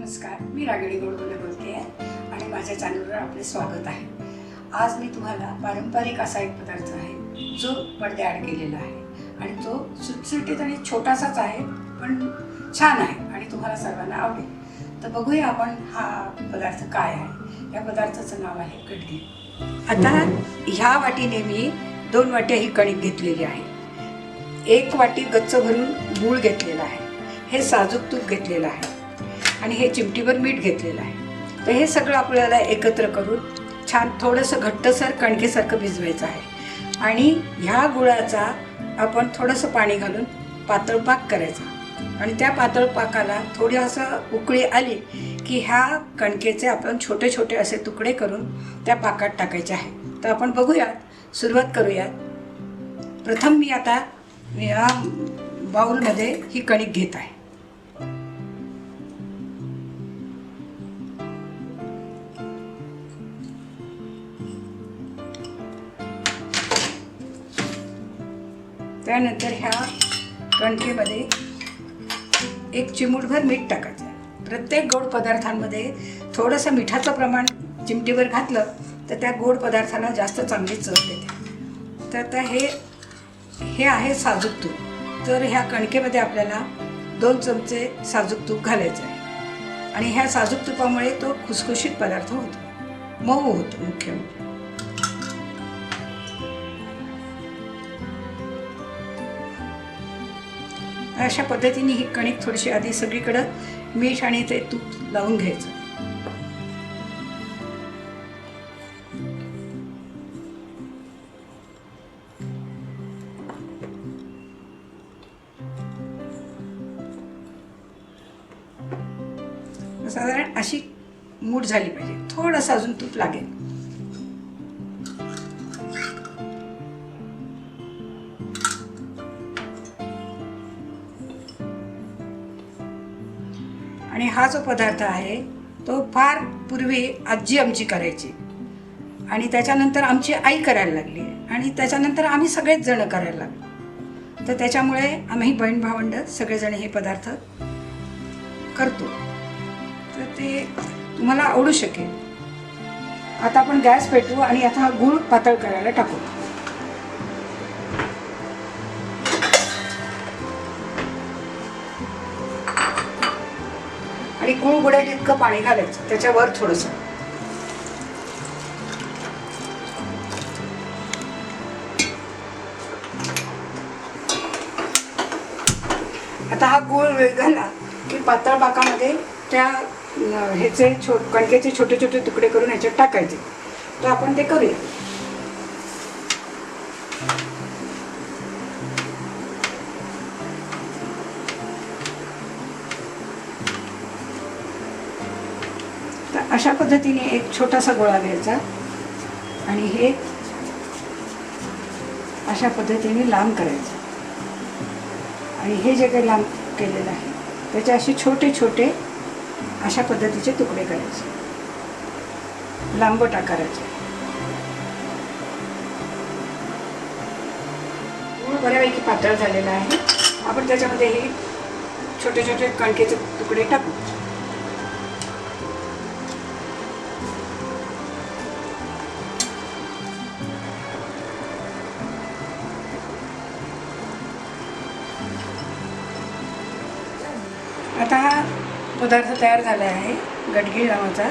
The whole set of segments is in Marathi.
नमस्कार, मी रागिणी गोडबोले बोलते आहे आणि माझ्या चॅनलवर आपले स्वागत आहे. आज मी तुम्हाला पारंपरिक असा एक पदार्थ आहे जो पडद्याआड केलेला आहे आणि तो सुटसुटीत आणि छोटासाच आहे पण छान आहे आणि तुम्हाला सर्वांना आवडेल. तर बघूया आपण हा पदार्थ काय आहे. या पदार्थाचं नाव आहे गडगी. आता ह्या वाटीने मी 2 वाट्या ही कणिक घेतलेली आहे. 1 वाटी गच्च भरून गूळ घेतलेला आहे. हे साजूक तूप घेतलेलं आहे आणि हे चिमटीभर मीठ घेतलेलं आहे. तर हे सगळं आपल्याला एकत्र करून छान थोडंसं घट्टसर कणकेसारखं भिजवायचं आहे आणि ह्या गुळाचा आपण थोडंसं पाणी घालून पातळ पाक करायचा आणि त्या पातळ पाकाला थोडी असं उकळी आली की ह्या कणकेचे आपण छोटे छोटे असे तुकडे करून त्या पाकात टाकायचे आहे. तर आपण बघूयात, सुरुवात करूयात. प्रथम मी आता या बाउलमध्ये ही कणिक घेत आहे. त्यानंतर ह्या कणकेमध्ये 1 चिमूटभर मीठ टाकायचं. प्रत्येक गोड पदार्थांमध्ये थोडंसं मिठाचं प्रमाण चिमटीभर घातलं तर त्या गोड पदार्थाला जास्त चांगली चव येते. तर आता हे आहे साजूक तूप. तर ह्या कणकेमध्ये आपल्याला 2 चमचे साजूक तूप घालायचं आहे आणि ह्या साजूक तुपामुळे तो खुसखुशीत पदार्थ होतो, मऊ होतो. मुख्य अशा पद्धतीने ही कणिक थोडीशी आधी सगळीकडं मीठ आणि ते तूप लावून घ्यायचं. साधारण अशी मूठ झाली पाहिजे. थोडंसं अजून तूप लागेल. आणि हा जो पदार्थ आहे तो फार पूर्वी आजी आमची करायची आणि त्याच्यानंतर आमची आई करायला लागली आणि त्याच्यानंतर आम्ही सगळेच जण करायला लागलो. तर त्याच्यामुळे आम्ही बहीण भावंड सगळेजण हे पदार्थ करतो. तर ते तुम्हाला आवडू शकेल. आता आपण गॅस पेटवू आणि आता हा गूळ पातळ करायला टाकू. आणि गूळ बुडेल इतकं पाणी घालायचं, त्याच्यावर थोडंसं. आता हा गूळ विरघळला की पातळ पाकामध्ये त्या ह्याचे कणकेचे छोटे छोटे तुकडे करून ह्याच्यात टाकायचे. तर आपण ते करूया. तर अशा पद्धतीने एक छोटासा गोळा घ्यायचा आणि हे अशा पद्धतीने लांब करायचं आणि हे जे काही लांब केलेलं आहे त्याचे असे छोटे छोटे अशा पद्धतीचे तुकडे करायचे, लांबट आकाराचे. गूळ बऱ्यापैकी पातळ झालेला आहे. आपण त्याच्यामध्ये हे छोटे छोटे कणकेचे तुकडे टाकू. आता हा पदार्थ तयार झाला आहे गडगी नावाचा.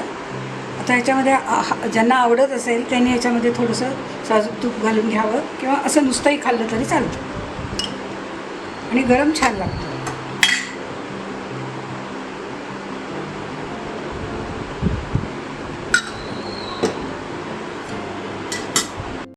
आता ह्याच्यामध्ये ज्यांना आवडत असेल त्यांनी ह्याच्यामध्ये थोडंसं साजूक तूप घालून घ्यावं किंवा असं नुसतंही खाल्लं तरी चालतं आणि गरम छान लागतं.